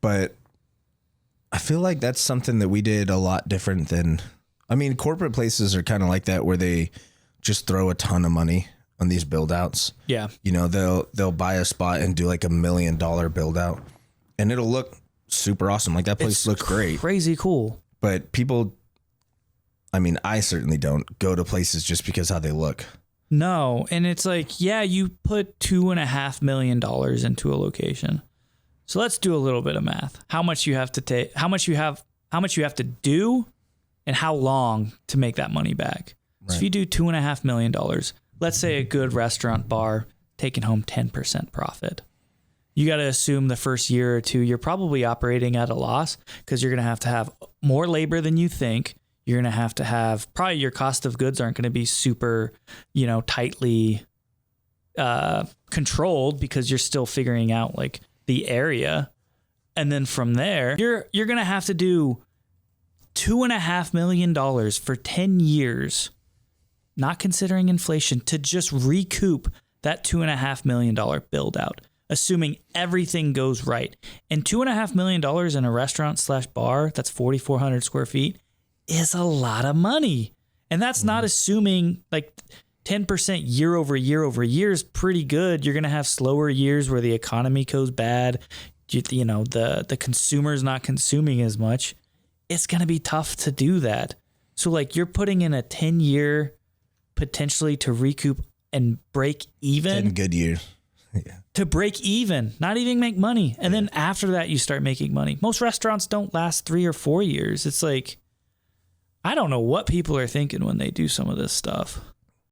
But I feel like that's something that we did a lot different than, I mean, corporate places are kind of like that where they just throw a ton of money on these build outs. Yeah. You know, they'll buy a spot and do like $1 million build out and it'll look super awesome. Like that place looks great. Crazy cool. But people, I mean, I certainly don't go to places just because how they look. No. And it's like, yeah, you put $2.5 million into a location. So let's do a little bit of math. How much you have to take, how much you have to do, and how long to make that money back. Right. So if you do $2.5 million, let's say a good restaurant bar taking home 10% profit. You got to assume the first year or two, you're probably operating at a loss because you're going to have more labor than you think. You're going to have probably your cost of goods aren't going to be super, tightly controlled because you're still figuring out like the area. And then from there, you're going to have to do $2.5 million for 10 years, not considering inflation, to just recoup that $2.5 million build out, assuming everything goes right. And $2.5 million in a restaurant/bar that's 4,400 square feet is a lot of money. And that's not assuming like 10% year over year is pretty good. You're going to have slower years where the economy goes bad. The consumer's not consuming as much. It's going to be tough to do that. So like you're putting in a 10-year potentially to recoup and break even. 10 good years. Yeah. To break even, not even make money. And then after that, you start making money. Most restaurants don't last 3 or 4 years. It's like, I don't know what people are thinking when they do some of this stuff.